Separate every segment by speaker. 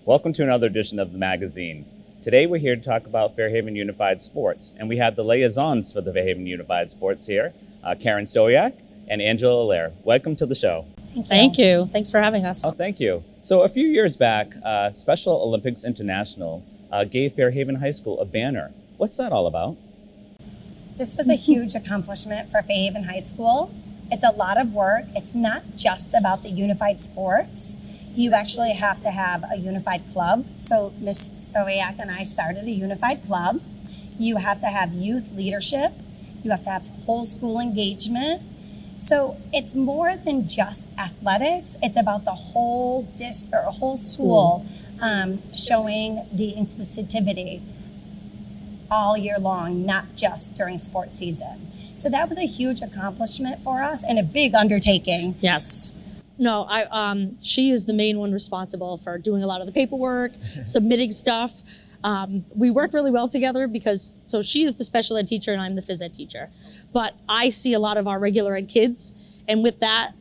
Speaker 1: Welcome to another edition of the magazine. Today we're here to talk about Fairhaven Unified Sports, and we have the liaisons for the Fairhaven Unified Sports here, Karen Stachowiak and Angela Allaire. Welcome to the show.
Speaker 2: Thank you. Thanks for having us.
Speaker 1: Oh, thank you. So a few years back, Special Olympics International gave Fairhaven High School a banner. What's that all about?
Speaker 3: This was a huge accomplishment for Fairhaven High School. It's a lot of work. It's not just about the unified sports. You actually have to have a unified club. So Ms Stahowiak and I started a unified club. You have to have youth leadership. You have to have whole school engagement. So it's more than just athletics. It's about the whole whole school showing the inclusivity all year long, not just during sports season. So that was a huge accomplishment for us and a big undertaking.
Speaker 2: Yes. No, she is the main one responsible for doing a lot of the paperwork, submitting stuff. We work really well together so she is the special ed teacher and I'm the phys ed teacher. But I see a lot of our regular ed kids. And with that,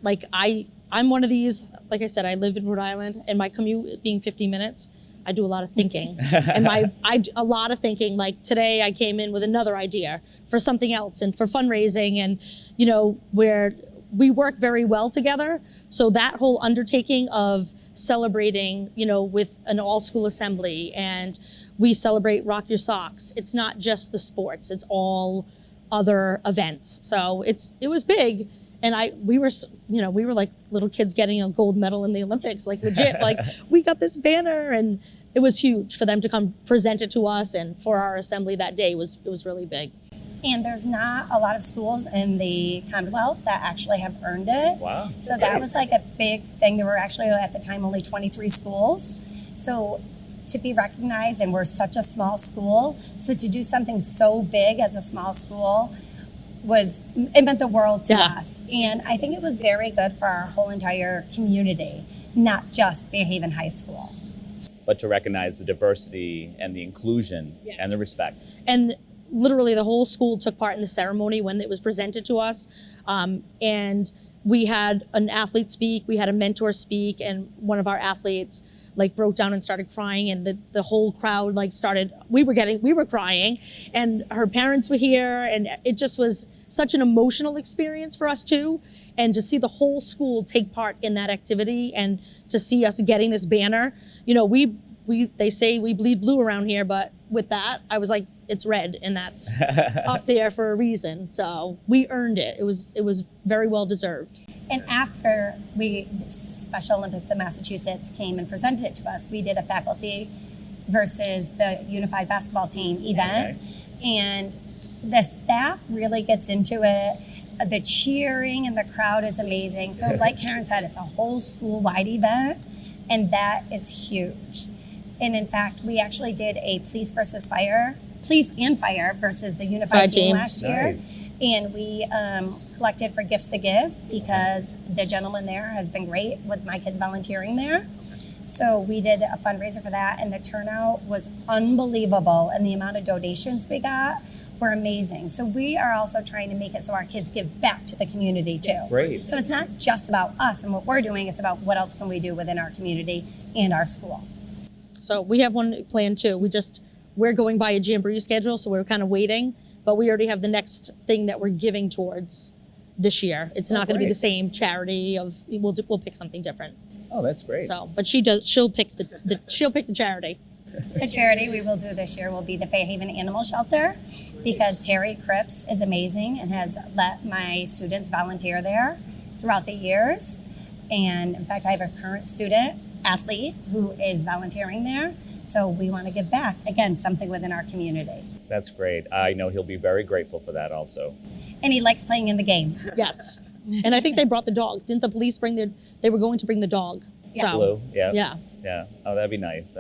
Speaker 2: I'm one of these, like I said, I live in Rhode Island and my commute being 50 minutes, I do a lot of thinking. And a lot of thinking, like today I came in with another idea for something else and for fundraising and, where we work very well together. So that whole undertaking of celebrating, with an all-school assembly and we celebrate Rock Your Socks. It's not just the sports, it's all other events. So it was big. And we were like little kids getting a gold medal in the Olympics, like legit, like we got this banner and it was huge for them to come present it to us. And for our assembly that day it was really big.
Speaker 3: And there's not a lot of schools in the Commonwealth that actually have earned it.
Speaker 1: Wow.
Speaker 3: So that was like a big thing. There were actually at the time only 23 schools. So to be recognized, and we're such a small school, so to do something so big as a small school it meant the world to us. And I think it was very good for our whole entire community, not just Fairhaven High School.
Speaker 1: But to recognize the diversity and the inclusion and the respect.
Speaker 2: And literally the whole school took part in the ceremony when it was presented to us. And we had an athlete speak, we had a mentor speak, and one of our athletes broke down and started crying, and the whole crowd we were crying, and her parents were here, and it just was such an emotional experience for us too. And to see the whole school take part in that activity and to see us getting this banner, they say we bleed blue around here, but with that, I was like, it's red, and that's up there for a reason. So we earned it. It was very well deserved.
Speaker 3: And after the Special Olympics of Massachusetts came and presented it to us, we did a faculty versus the unified basketball team event. Okay. And the staff really gets into it. The cheering and the crowd is amazing. So like Karen said, it's a whole school-wide event, and that is huge. And in fact, we actually did a police and fire versus the unified team last year. Nice. And we collected for Gifts to Give because the gentleman there has been great with my kids volunteering there. So we did a fundraiser for that, and the turnout was unbelievable, and the amount of donations we got were amazing. So we are also trying to make it so our kids give back to the community too.
Speaker 1: Great.
Speaker 3: So it's not just about us and what we're doing, it's about what else can we do within our community and our school.
Speaker 2: So we have one plan too. We're going by a jamboree schedule, so we're kind of waiting, but we already have the next thing that we're giving towards this year. It's not going to be the same charity we'll pick something different.
Speaker 1: Oh, that's great.
Speaker 2: So, but she'll pick the charity.
Speaker 3: The charity we will do this year will be the Fairhaven Animal Shelter, because Terry Cripps is amazing and has let my students volunteer there throughout the years. And in fact, I have a current student athlete who is volunteering there. So we want to give back, again, something within our community.
Speaker 1: That's great. I know he'll be very grateful for that also.
Speaker 3: And he likes playing in the game.
Speaker 2: Yes. And I think they brought the dog. Didn't the police they were going to bring the dog?
Speaker 3: Yes.
Speaker 2: So,
Speaker 1: Blue, yeah.
Speaker 2: Yeah.
Speaker 1: Yeah. Oh, that'd be nice.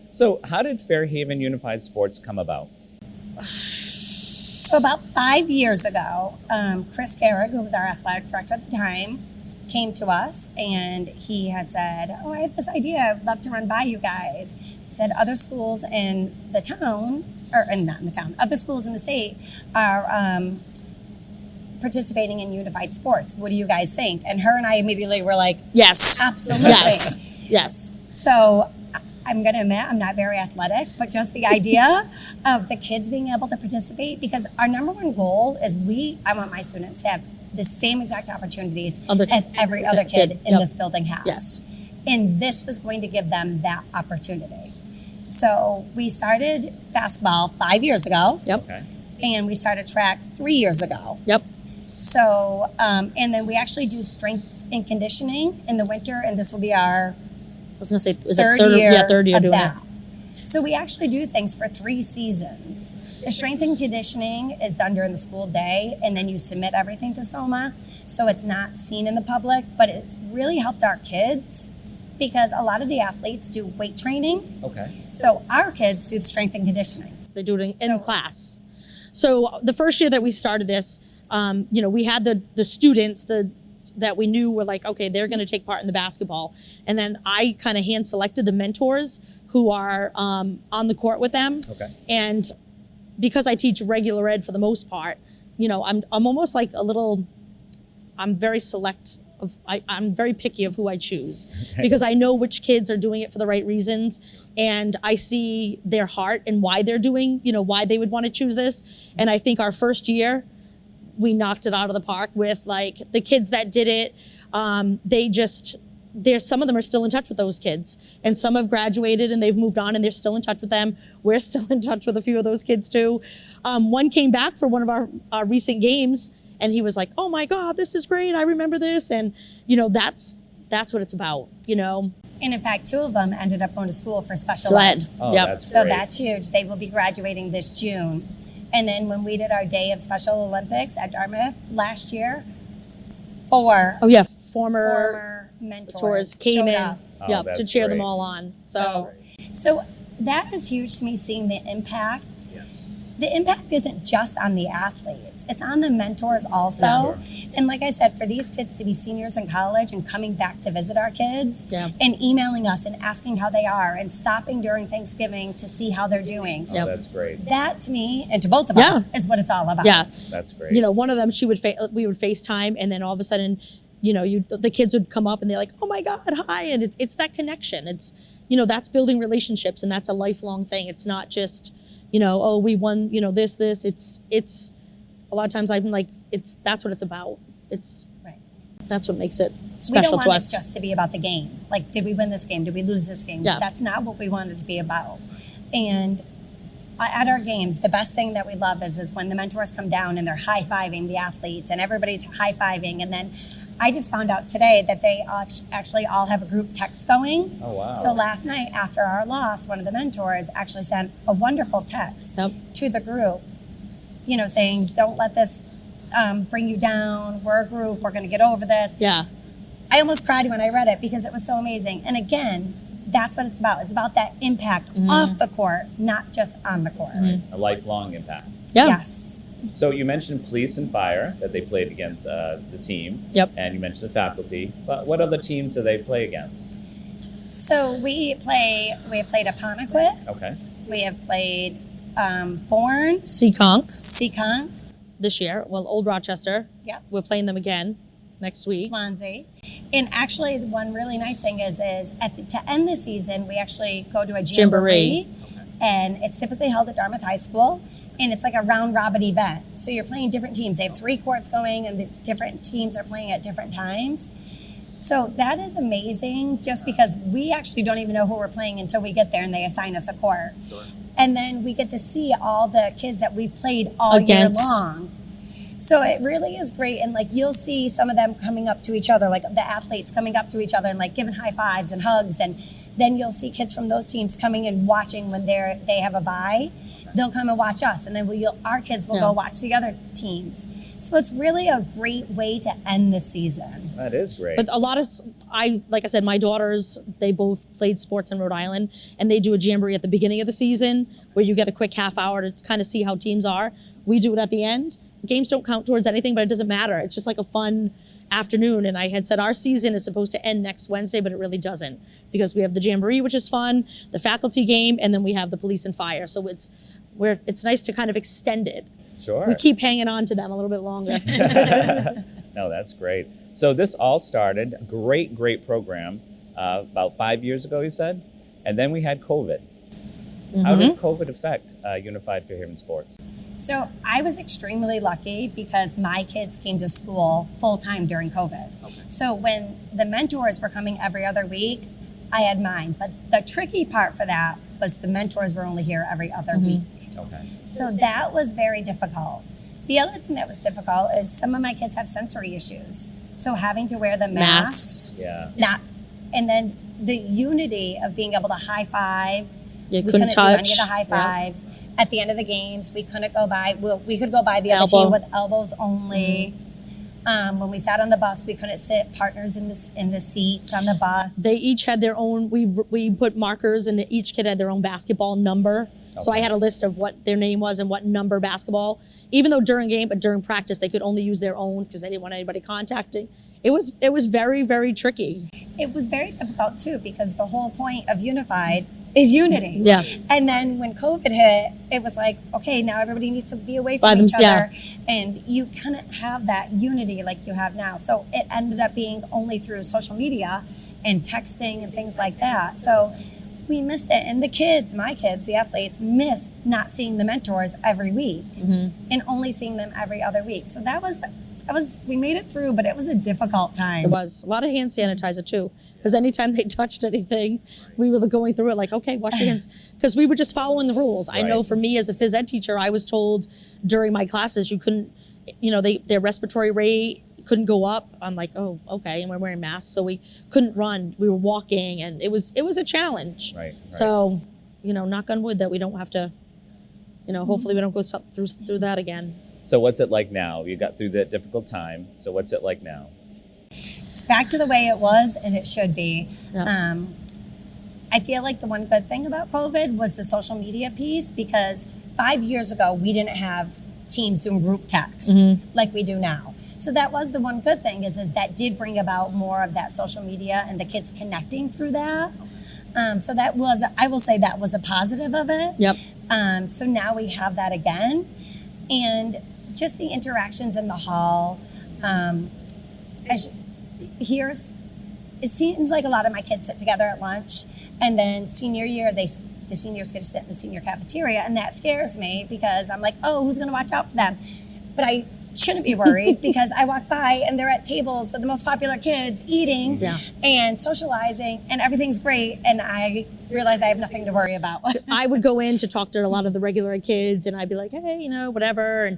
Speaker 1: So how did Fairhaven Unified Sports come about?
Speaker 3: So about 5 years ago, Chris Carrig, who was our athletic director at the time, came to us and he had said, I have this idea, I'd love to run by you guys. He said other schools in the town, other schools in the state are participating in unified sports. What do you guys think? And her and I immediately were like,
Speaker 2: yes,
Speaker 3: absolutely.
Speaker 2: Yes.
Speaker 3: So I'm going to admit I'm not very athletic, but just the idea of the kids being able to participate, because our number one goal is I want my students to have the same exact opportunities as every other kid in this building has.
Speaker 2: Yes.
Speaker 3: And this was going to give them that opportunity. So we started basketball 5 years ago.
Speaker 2: Yep.
Speaker 1: Okay.
Speaker 3: And we started track 3 years ago.
Speaker 2: Yep.
Speaker 3: So, and then we actually do strength and conditioning in the winter, and this will be our
Speaker 2: I was going to say, is
Speaker 3: third
Speaker 2: it
Speaker 3: year,
Speaker 2: third year
Speaker 3: of
Speaker 2: doing
Speaker 3: that.
Speaker 2: it.
Speaker 3: So we actually do things for 3 seasons. The strength and conditioning is done during the school day, and then you submit everything to SOMA, so it's not seen in the public, but it's really helped our kids because a lot of the athletes do weight training.
Speaker 1: Okay.
Speaker 3: So our kids do the strength and conditioning.
Speaker 2: They do it in class. So the first year that we started this, we had the students that we knew were like, okay, they're going to take part in the basketball. And then I kind of hand selected the mentors who are on the court with them.
Speaker 1: Okay.
Speaker 2: And because I teach regular ed for the most part, I'm almost like I'm very select. I'm very picky of who I choose because I know which kids are doing it for the right reasons, and I see their heart and why they're doing, why they would want to choose this. And I think our first year, we knocked it out of the park with like the kids that did it. Some of them are still in touch with those kids, and some have graduated and they've moved on and they're still in touch with them. We're still in touch with a few of those kids too. One came back for one of our recent games, and he was like, "Oh my God, this is great! I remember this." And that's what it's about.
Speaker 3: And in fact, 2 of them ended up going to school for special
Speaker 2: Glad.
Speaker 3: ed.
Speaker 1: Oh,
Speaker 2: Yep.
Speaker 1: that's
Speaker 3: So
Speaker 1: great.
Speaker 3: that's huge. They will be graduating this June. And then when we did our day of Special Olympics at Dartmouth last year, 4
Speaker 2: Oh yeah,
Speaker 3: former mentors
Speaker 2: came
Speaker 3: showed
Speaker 2: in,
Speaker 3: up.
Speaker 1: Oh,
Speaker 2: to
Speaker 1: that's
Speaker 2: cheer them
Speaker 1: great.
Speaker 2: all on. So
Speaker 3: So that is huge to me, seeing the impact.
Speaker 1: Yes.
Speaker 3: The impact isn't just on the athletes, it's on the mentors also. And like I said, for these kids to be seniors in college and coming back to visit our kids and emailing us and asking how they are and stopping during Thanksgiving to see how they're doing.
Speaker 1: Oh, that's great.
Speaker 3: That to me, and to both of us, is what it's all about.
Speaker 2: yeah,
Speaker 1: That's great.
Speaker 2: one of them, we would FaceTime, and then all of a sudden, the kids would come up and they're like, "Oh my God, hi!" And it's that connection. It's that's building relationships, and that's a lifelong thing. It's not just oh, we won this. It's a lot of times I'm like, that's what it's about. That's what makes it special
Speaker 3: we don't
Speaker 2: to
Speaker 3: want
Speaker 2: us.
Speaker 3: it just to be about the game. Like, did we win this game? Did we lose this game?
Speaker 2: Yeah.
Speaker 3: That's not what we want it to be about. And at our games, the best thing that we love is when the mentors come down and they're high-fiving the athletes and everybody's high-fiving. And then I just found out today that they actually all have a group text going.
Speaker 1: Oh, wow.
Speaker 3: So last night after our loss, one of the mentors actually sent a wonderful text to the group, saying, "Don't let this bring you down. We're a group. We're going to get over this."
Speaker 2: Yeah.
Speaker 3: I almost cried when I read it because it was so amazing. And again, that's what it's about. It's about that impact off the court, not just on the court.
Speaker 1: A lifelong impact.
Speaker 2: Yeah.
Speaker 3: Yes.
Speaker 1: So you mentioned police and fire that they played against the team.
Speaker 2: Yep.
Speaker 1: And you mentioned the faculty. But what other teams do they play against?
Speaker 3: So we have played Apponequet.
Speaker 1: Okay.
Speaker 3: We have played Bourne,
Speaker 2: Seekonk
Speaker 3: this
Speaker 2: year. Well, Old Rochester.
Speaker 3: Yep.
Speaker 2: We're playing them again next week.
Speaker 3: Swansea. And actually, the one really nice thing is to end the season, we actually go to a jamboree. And it's typically held at Dartmouth High School. And it's like a round-robin event. So you're playing different teams. They have 3 courts going, and the different teams are playing at different times. So that is amazing, just because we actually don't even know who we're playing until we get there and they assign us a court. Sure. And then we get to see all the kids that we've played all year long. So it really is great. And like, you'll see some of them coming up to each other, like the athletes coming up to each other and like giving high fives and hugs. And then you'll see kids from those teams coming and watching when they have a bye. They'll come and watch us, and then our kids will go watch the other teams. So it's really a great way to end the season.
Speaker 1: That is great.
Speaker 2: But like I said, my daughters, they both played sports in Rhode Island, and they do a jamboree at the beginning of the season where you get a quick half hour to kind of see how teams are. We do it at the end. Games don't count towards anything, but it doesn't matter. It's just like a fun afternoon. And I had said our season is supposed to end next Wednesday, but it really doesn't, because we have the jamboree, which is fun, the faculty game, and then we have the police and fire. So it's nice to kind of extend it.
Speaker 1: Sure.
Speaker 2: We keep hanging on to them a little bit longer.
Speaker 1: No, that's great. So this all started, great program, about 5 years ago, you said? And then we had COVID. How did COVID affect Unified Fairhaven Sports?
Speaker 3: So I was extremely lucky because my kids came to school full time during COVID. Okay. So when the mentors were coming every other week, I had mine. But the tricky part for that was the mentors were only here every other week.
Speaker 1: Okay.
Speaker 3: So that was very difficult. The other thing that was difficult is some of my kids have sensory issues. So having to wear the masks.
Speaker 1: Yeah.
Speaker 3: And then the unity of being able to high five.
Speaker 2: You
Speaker 3: We
Speaker 2: couldn't
Speaker 3: couldn't do any
Speaker 2: touch.
Speaker 3: of the high fives. At the end of the games, we couldn't go by. We could go by the other
Speaker 2: Elbow.
Speaker 3: team with elbows only. When we sat on the bus, we couldn't sit partners in the seats on the bus.
Speaker 2: They each had their own. We put markers, and each kid had their own basketball number. So I had a list of what their name was and what number basketball. Even though during game, but during practice, they could only use their own because they didn't want anybody contacting. It was very, very tricky.
Speaker 3: It was very difficult too because the whole point of Unified is unity.
Speaker 2: Yeah.
Speaker 3: And then when COVID hit, it was like, okay, now everybody needs to be away
Speaker 2: By
Speaker 3: from each
Speaker 2: themselves,
Speaker 3: other. And you couldn't have that unity like you have now. So it ended up being only through social media and texting and things like that. So we missed it. And the kids, my kids, the athletes, missed not seeing the mentors every week and only seeing them every other week. So that was, we made it through, but it was a difficult time.
Speaker 2: It was a lot of hand sanitizer too, because anytime they touched anything, we were going through it like, okay, wash your hands, because we were just following the rules. I know for me as a phys ed teacher, I was told during my classes you couldn't, their respiratory rate couldn't go up. I'm like, oh, okay, and we're wearing masks, so we couldn't run. We were walking, and it was a challenge.
Speaker 1: Right.
Speaker 2: So, knock on wood that we don't have to, hopefully we don't go through that again.
Speaker 1: So what's it like now? You got through that difficult time. So what's it like now?
Speaker 3: It's back to the way it was, and it should be.
Speaker 2: Yeah.
Speaker 3: I feel like the one good thing about COVID was the social media piece, because 5 years ago, we didn't have teams doing group text like we do now. So that was the one good thing is that did bring about more of that social media and the kids connecting through that. So that was, I will say that was a positive of it.
Speaker 2: Yep.
Speaker 3: So now we have that again. And just the interactions in the hall. It seems like a lot of my kids sit together at lunch, and then senior year, the seniors get to sit in the senior cafeteria, and that scares me because I'm like, oh, who's going to watch out for them? But I shouldn't be worried because I walk by and they're at tables with the most popular kids eating and socializing, and everything's great, and I realize I have nothing to worry about.
Speaker 2: I would go in to talk to a lot of the regular ed kids, and I'd be like, hey, whatever, and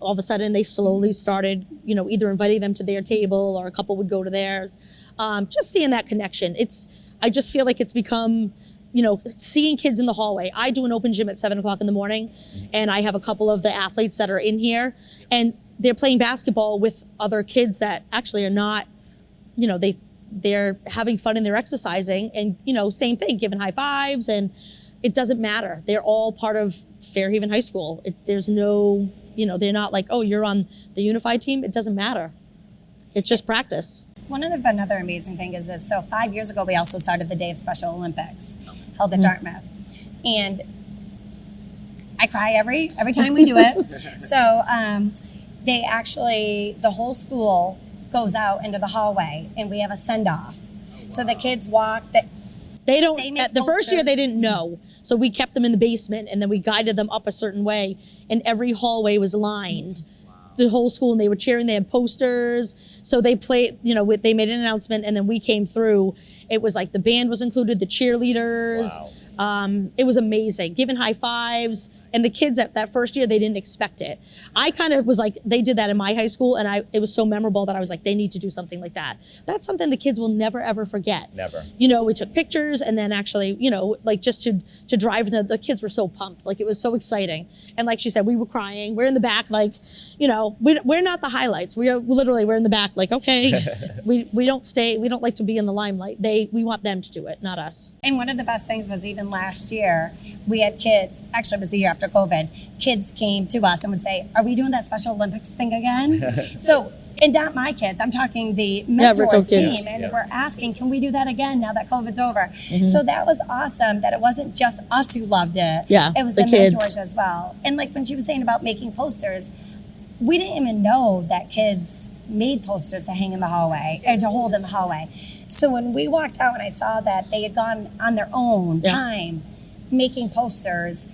Speaker 2: all of a sudden they slowly started, either inviting them to their table or a couple would go to theirs. Just seeing that connection. I just feel like it's become, seeing kids in the hallway. I do an open gym at 7:00 in the morning, and I have a couple of the athletes that are in here, and they're playing basketball with other kids that actually are not, they're having fun and they're exercising, and, same thing, giving high fives, and it doesn't matter. They're all part of Fairhaven High School. There's no, they're not like, oh, you're on the unified team. It doesn't matter. It's just practice.
Speaker 3: Another amazing thing is this. So 5 years ago, we also started the Day of Special Olympics, held at Dartmouth. And I cry every time we do it. So the whole school goes out into the hallway, and we have a send-off. So the kids walk.
Speaker 2: They don't,
Speaker 3: make
Speaker 2: the first year they
Speaker 3: posters.
Speaker 2: didn't know. So we kept them in the basement, and then we guided them up a certain way, and every hallway was lined. The whole school, and they were cheering, they had posters. So they played, they made an announcement, and then we came through. It was like the band was included, the cheerleaders.
Speaker 1: Wow.
Speaker 2: It was amazing, giving high fives. And the kids at that first year, they didn't expect it. I kind of was like, they did that in my high school, and it was so memorable that I was like, they need to do something like that. That's something the kids will never, ever forget.
Speaker 1: Never.
Speaker 2: We took pictures, and then actually, like just to drive, the kids were so pumped. Like, it was so exciting. And like she said, we were crying. We're in the back, like, we're not the highlights. We're in the back, like, okay, we don't like to be in the limelight. We want them to do it, not us.
Speaker 3: And one of the best things was even last year, we had kids, actually it was the year after COVID, kids came to us and would say, are we doing that Special Olympics thing again? So, and not my kids, I'm talking the mentors came and we're asking, can we do that again now that COVID's over? So that was awesome that it wasn't just us who loved it.
Speaker 2: Yeah,
Speaker 3: It was
Speaker 2: the
Speaker 3: the
Speaker 2: kids.
Speaker 3: mentors as well. And like when she was saying about making posters, we didn't even know that kids made posters to hang in the hallway or to hold in the hallway. So when we walked out and I saw that they had gone on their own time making posters,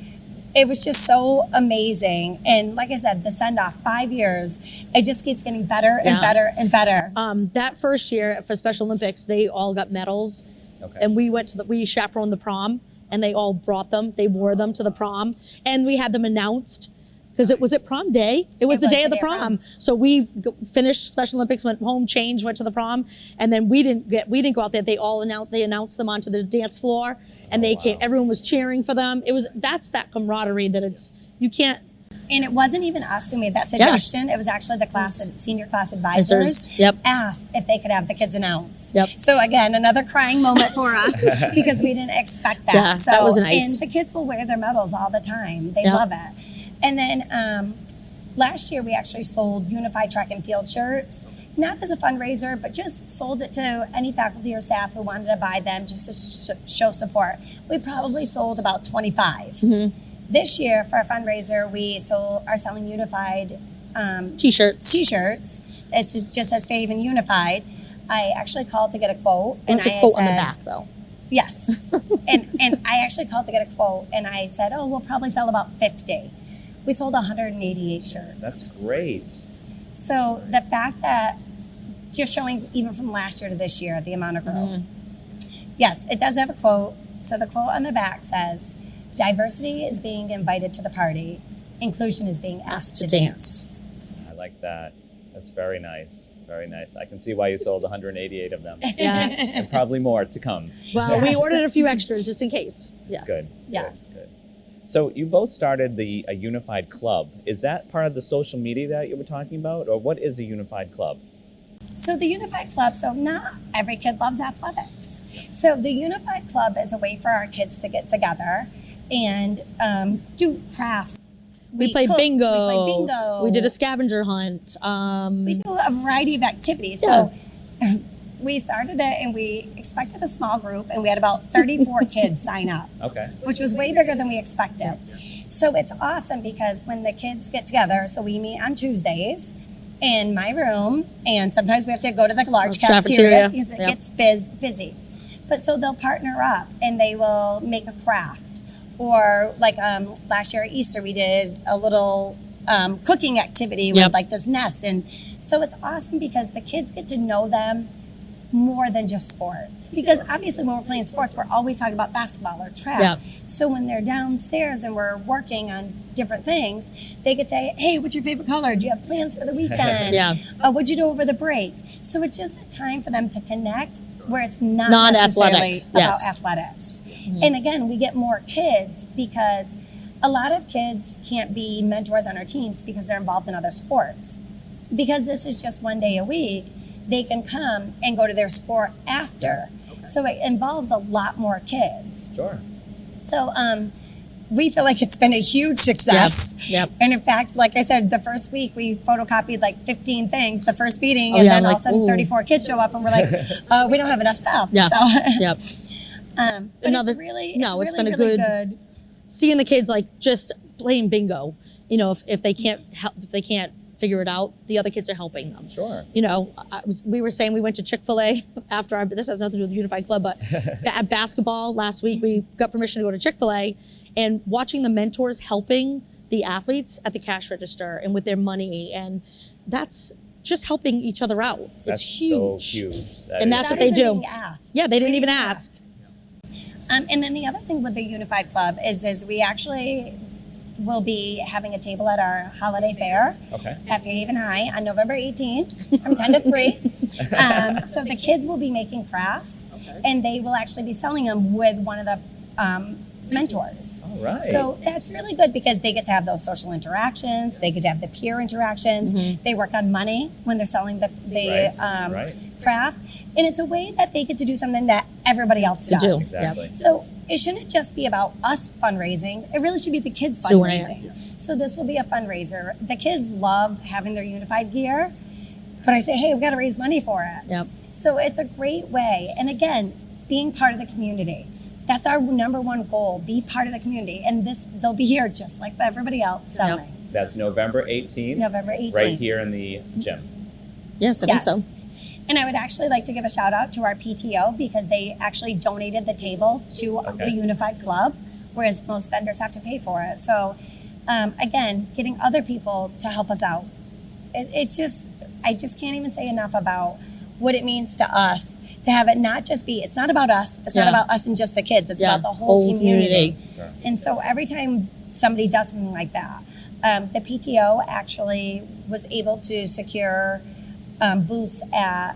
Speaker 3: it was just so amazing. And like I said, the send-off, 5 years, it just keeps getting better and better and better.
Speaker 2: That first year for Special Olympics, they all got medals.
Speaker 1: Okay.
Speaker 2: And we chaperoned the prom, and they all brought them. They wore them to the prom, and we had them announced because it was at prom day. It was the day of the prom. So we finished Special Olympics, went home, changed, went to the prom, and then we didn't go out there. They announced them onto the dance floor, and they came. Everyone was cheering for them. That's that camaraderie that you can't.
Speaker 3: And it wasn't even us who made that suggestion. It was actually the senior class advisors asked if they could have the kids announced. So again, another crying moment for us because we didn't expect that.
Speaker 2: Yeah,
Speaker 3: so,
Speaker 2: that was nice.
Speaker 3: And the kids will wear their medals all the time. They love it. And then last year we actually sold unified track and field shirts, not as a fundraiser, but just sold it to any faculty or staff who wanted to buy them just to show support. We probably sold about 25. This year, for our fundraiser, we are selling unified
Speaker 2: T-shirts.
Speaker 3: It just says Fairhaven Unified. I actually called to get a quote.
Speaker 2: There's a quote on the back, though.
Speaker 3: Yes. and I actually called to get a quote, and I said, we'll probably sell about 50. We sold 188 shirts.
Speaker 1: That's great.
Speaker 3: So the fact that just showing even from last year to this year, the amount of growth. Yes, it does have a quote. So the quote on the back says, "Diversity is being invited to the party. Inclusion is being asked to dance."
Speaker 1: I like that. That's very nice. Very nice. I can see why you sold 188 of them.
Speaker 2: Yeah.
Speaker 1: And probably more to come.
Speaker 2: Well, we ordered a few extras just in case. Yes.
Speaker 1: Good.
Speaker 3: Yes.
Speaker 1: Good. So you both started a unified club. Is that part of the social media that you were talking about, or what is a unified club?
Speaker 3: So the Unified Club, so not every kid loves athletics. So the Unified Club is a way for our kids to get together and do crafts.
Speaker 2: We played
Speaker 3: cook,
Speaker 2: bingo.
Speaker 3: We played bingo.
Speaker 2: We did a scavenger hunt.
Speaker 3: We do a variety of activities. So we started it and we expected a small group and we had about 34 kids sign up.
Speaker 1: Okay.
Speaker 3: Which was way bigger than we expected. So it's awesome because when the kids get together, so we meet on Tuesdays in my room, and sometimes we have to go to the large cafeteria because it gets busy. But so they'll partner up and they will make a craft. Or like last year at Easter, we did a little cooking activity with like this nest. And so it's awesome because the kids get to know them more than just sports. Because obviously when we're playing sports, we're always talking about basketball or track. So when they're downstairs and we're working on different things, they could say, "Hey, what's your favorite color? Do you have plans for the weekend? What'd you do over the break?" So it's just a time for them to connect where it's not necessarily about athletics. And again, we get more kids because a lot of kids can't be mentors on our teams because they're involved in other sports. Because this is just one day a week, they can come and go to their sport after. So it involves a lot more kids.
Speaker 1: Sure.
Speaker 3: So we feel like it's been a huge success. And in fact, like I said, the first week we photocopied like 15 things, the first meeting, and then all of a sudden 34 kids show up and we're like, we don't have enough stuff. But it's been a good
Speaker 2: seeing the kids like just playing bingo. You know, if they can't figure it out, the other kids are helping them.
Speaker 1: Sure.
Speaker 2: You know, we were saying we went to Chick-fil-A after this has nothing to do with the Unified Club, but at basketball last week, we got permission to go to Chick-fil-A, and watching the mentors helping the athletes at the cash register and with their money, and that's just helping each other out.
Speaker 1: That's
Speaker 2: it's huge.
Speaker 1: So huge.
Speaker 2: And that's what they do.
Speaker 3: Yeah,
Speaker 2: they didn't even ask.
Speaker 3: And then the other thing with the Unified Club is we actually will be having a table at our holiday fair at Fairhaven High on November 18th from 10 to 3. So the kids will be making crafts and they will actually be selling them with one of the mentors.
Speaker 1: All right.
Speaker 3: So that's really good because they get to have those social interactions. They get to have the peer interactions. They work on money when they're selling the craft. And it's a way that they get to do something that everybody else does.
Speaker 1: Exactly.
Speaker 3: So it shouldn't just be about us fundraising. It really should be the kids fundraising. So this will be a fundraiser. The kids love having their unified gear, but I say, hey, we've got to raise money for it. So it's a great way. And again, being part of the community. That's our number one goal, be part of the community. And they'll be here just like everybody else selling.
Speaker 1: That's November 18th.
Speaker 3: November 18th.
Speaker 1: Right here in the gym.
Speaker 2: Yes, I think so.
Speaker 3: And I would actually like to give a shout out to our PTO because they actually donated the table to the Unified Club, whereas most vendors have to pay for it. So, again, getting other people to help us out. I just can't even say enough about what it means to us to have it not just be, it's not about us. It's not about us and just the kids. It's about the whole community.
Speaker 1: Sure.
Speaker 3: And so every time somebody does something like that, the PTO actually was able to secure booths at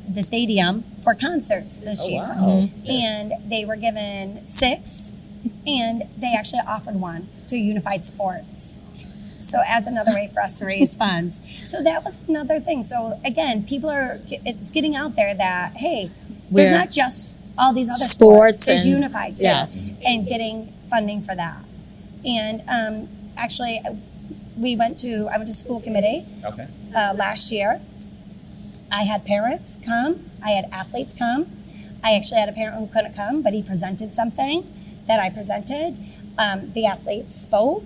Speaker 3: the stadium for concerts this year.
Speaker 1: Wow.
Speaker 3: And they were given 6, and they actually offered one to Unified Sports. So as another way for us to raise funds. So that was another thing. So again, it's getting out there that, hey, there's not just all these other sports. There's Unified too.
Speaker 2: Yes.
Speaker 3: And getting funding for that. And actually, I went to school committee last year. I had parents come. I had athletes come. I actually had a parent who couldn't come, but he presented something that I presented. The athletes spoke,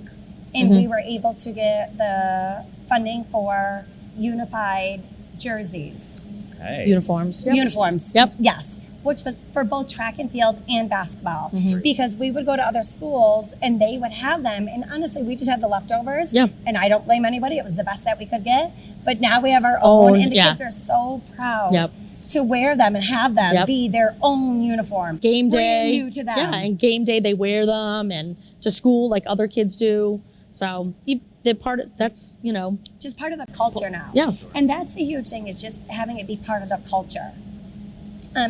Speaker 3: and we were able to get the funding for unified jerseys.
Speaker 1: Okay.
Speaker 2: Uniforms.
Speaker 3: Uniforms.
Speaker 2: Yep.
Speaker 3: Yes. Which was for both track and field and basketball. Because we would go to other schools and they would have them. And honestly, we just had the leftovers.
Speaker 2: Yeah.
Speaker 3: And I don't blame anybody. It was the best that we could get. But now we have our own, and the kids are so proud to wear them and have them be their own uniform.
Speaker 2: Game day.
Speaker 3: Brand new to them.
Speaker 2: Yeah, and game day they wear them and to school like other kids do. So they're part of, that's,
Speaker 3: just part of the culture now.
Speaker 2: Yeah.
Speaker 3: And that's a huge thing, is just having it be part of the culture.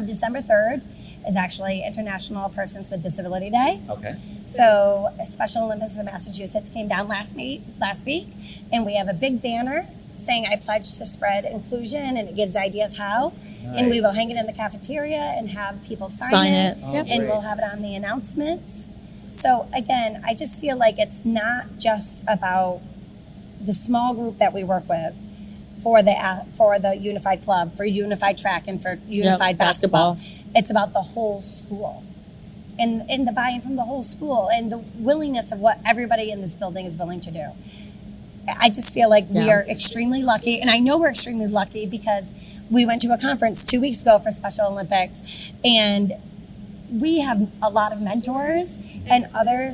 Speaker 3: December 3rd is actually International Persons with Disability Day.
Speaker 1: Okay.
Speaker 3: So Special Olympics of Massachusetts came down last week, and we have a big banner saying, I pledge to spread inclusion, and it gives ideas how. Nice. And we will hang it in the cafeteria and have people sign it.
Speaker 1: Oh,
Speaker 3: and we'll have it on the announcements. So again, I just feel like it's not just about the small group that we work with for the Unified Club, for Unified Track, and for Unified Basketball. It's about the whole school. And the buy-in from the whole school, and the willingness of what everybody in this building is willing to do. I just feel like we are extremely lucky, and I know we're extremely lucky because we went to a conference 2 weeks ago for Special Olympics, and we have a lot of mentors, and other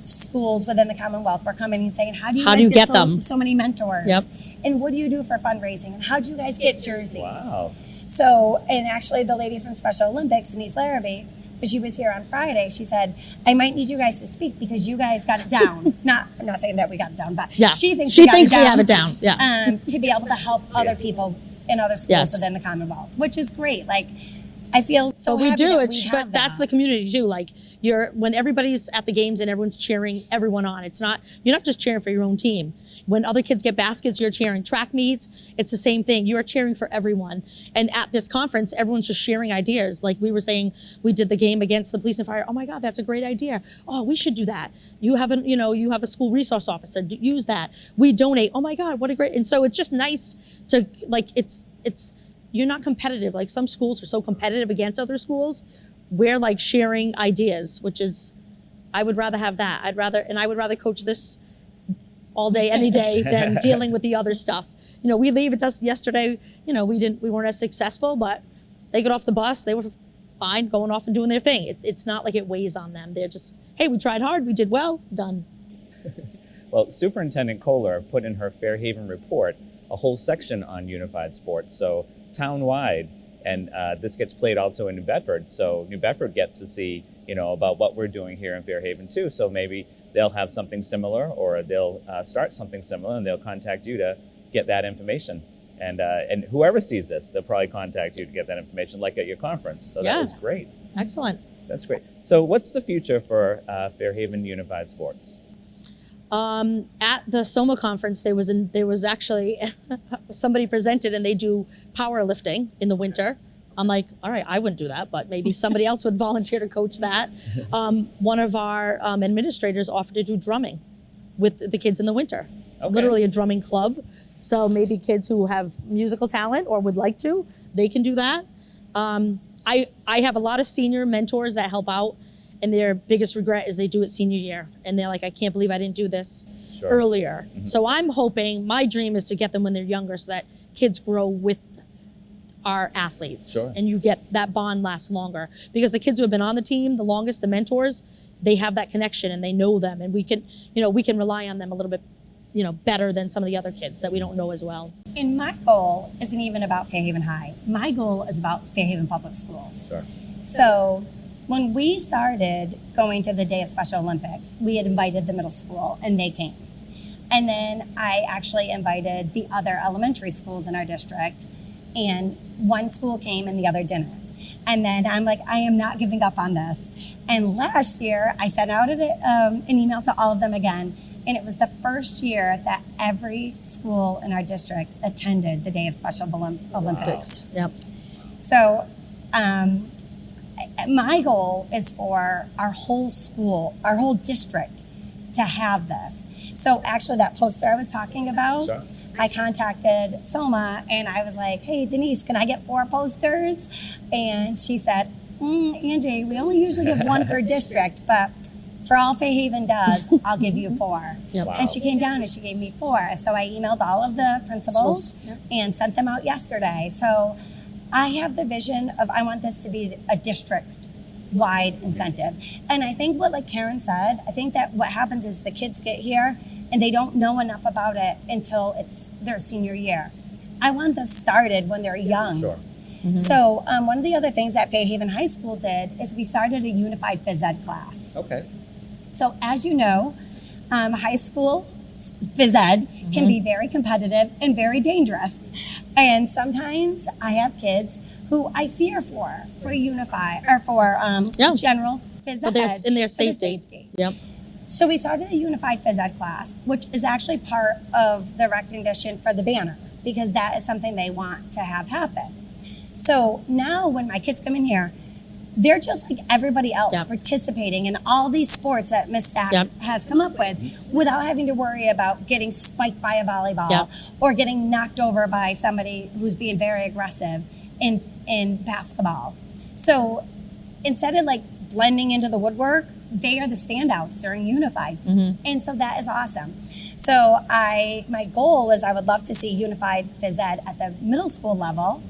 Speaker 3: schools within the Commonwealth were coming and saying, how do you guys get so many mentors?
Speaker 2: Yep.
Speaker 3: And what do you do for fundraising? And how do you guys get jerseys?
Speaker 1: Wow.
Speaker 3: So, and actually the lady from Special Olympics, Ms Allaire, when she was here on Friday, she said, I might need you guys to speak because you guys got it down. I'm not saying that we got it down, but she thinks we have it down.
Speaker 2: Yeah.
Speaker 3: To be able to help other people in other schools within the Commonwealth, which is great. Like, I feel so
Speaker 2: we
Speaker 3: happy
Speaker 2: do
Speaker 3: that
Speaker 2: it,
Speaker 3: we have
Speaker 2: but that's the community too. Like when everybody's at the games and everyone's cheering everyone on. You're not just cheering for your own team. When other kids get baskets, you're cheering. Track meets, it's the same thing. You are cheering for everyone. And at this conference, everyone's just sharing ideas. Like we were saying, we did the game against the police and fire. Oh my God, that's a great idea. Oh, we should do that. You have a school resource officer. Use that. We donate. Oh my God, what a great. And so it's just nice to you're not competitive. Like some schools are so competitive against other schools. We're like sharing ideas, which is, I would rather have that. I would rather coach this all day, any day than dealing with the other stuff. We leave it just yesterday, we weren't as successful, but they got off the bus. They were fine going off and doing their thing. It's not like it weighs on them. They're just, hey, we tried hard. We did well, done.
Speaker 1: Well, Superintendent Kohler put in her Fairhaven report a whole section on unified sports. So town-wide, and this gets played also in New Bedford. So New Bedford gets to see, about what we're doing here in Fairhaven too. So maybe they'll have something similar, or they'll start something similar, and they'll contact you to get that information. And whoever sees this, they'll probably contact you to get that information, like at your conference. So that was great.
Speaker 2: Excellent.
Speaker 1: That's great. So what's the future for Fairhaven Unified Sports?
Speaker 2: At the SOMA conference, there was actually somebody presented, and they do powerlifting in the winter. I'm like, all right, I wouldn't do that, but maybe somebody else would volunteer to coach that. One of our administrators offered to do drumming with the kids in the winter. Okay. Literally a drumming club. So maybe kids who have musical talent or would like to, they can do that. I have a lot of senior mentors that help out and their biggest regret is they do it senior year, and they're like, I can't believe I didn't do this
Speaker 1: Sure.
Speaker 2: earlier. So I'm hoping, my dream is to get them when they're younger so that kids grow with our athletes.
Speaker 1: Sure.
Speaker 2: And you get that bond lasts longer. Because the kids who have been on the team the longest, the mentors, they have that connection and they know them, and we can rely on them a little bit, better than some of the other kids that we don't know as well.
Speaker 3: And my goal isn't even about Fairhaven High. My goal is about Fairhaven Public Schools.
Speaker 1: Sure.
Speaker 3: So when we started going to the Day of Special Olympics, we had invited the middle school and they came. And then I actually invited the other elementary schools in our district, and one school came and the other didn't. And then I'm like, I am not giving up on this. And last year I sent out an email to all of them again. And it was the first year that every school in our district attended the Day of Special Olympics.
Speaker 2: Yep.
Speaker 3: So my goal is for our whole school, our whole district to have this. So actually that poster I was talking about,
Speaker 1: Sure.
Speaker 3: I contacted Soma and I was like, hey, Denise, can I get 4 posters? And she said, Angie, we only usually give 1 per district, but for all Fairhaven does, I'll give you 4.
Speaker 2: Yep.
Speaker 1: Wow.
Speaker 3: And she came down and she gave me 4. So I emailed all of the principals and sent them out yesterday. So I have the vision of, I want this to be a district-wide incentive. And I think what, like Karen said, I think that what happens is the kids get here and they don't know enough about it until it's their senior year. I want this started when they're young.
Speaker 1: Sure.
Speaker 3: So one of the other things that Fairhaven High School did is we started a unified phys ed class.
Speaker 1: Okay.
Speaker 3: So as you know, high school phys ed can be very competitive and very dangerous. And sometimes I have kids who I fear for unified or for general phys ed.
Speaker 2: But in their
Speaker 3: for their
Speaker 2: safety. Yep.
Speaker 3: So we started a unified phys ed class, which is actually part of the recognition for the banner, because that is something they want to have happen. So now when my kids come in here, they're just like everybody else, participating in all these sports that Ms. Stack has come up with without having to worry about getting spiked by a volleyball or getting knocked over by somebody who's being very aggressive in basketball. So instead of like blending into the woodwork, they are the standouts during Unified. And so that is awesome. So my goal is I would love to see Unified Phys Ed at the middle school level.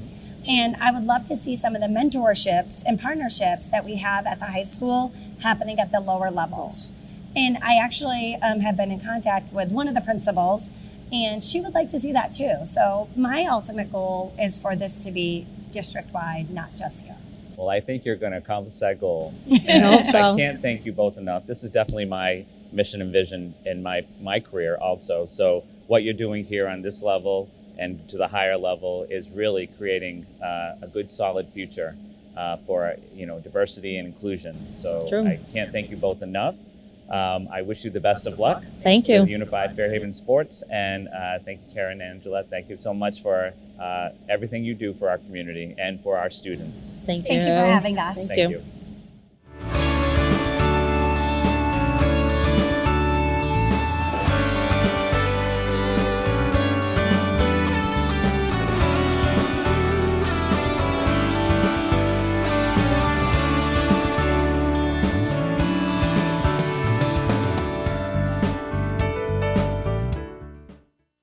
Speaker 3: And I would love to see some of the mentorships and partnerships that we have at the high school happening at the lower levels. And I actually have been in contact with one of the principals, and she would like to see that too. So my ultimate goal is for this to be district-wide, not just here.
Speaker 1: Well, I think you're going to accomplish that goal.
Speaker 2: I hope so.
Speaker 1: I can't thank you both enough. This is definitely my mission and vision in my career also. So what you're doing here on this level and to the higher level is really creating a good, solid future for diversity and inclusion. So
Speaker 2: True.
Speaker 1: I can't thank you both enough. I wish you the best of luck.
Speaker 2: Thank you.
Speaker 1: With Unified Fairhaven Sports, and thank you, Karen and Angela. Thank you so much for everything you do for our community and for our students.
Speaker 2: Thank you.
Speaker 3: Thank you for having us.
Speaker 2: Thank
Speaker 1: Thank
Speaker 2: you.
Speaker 1: you.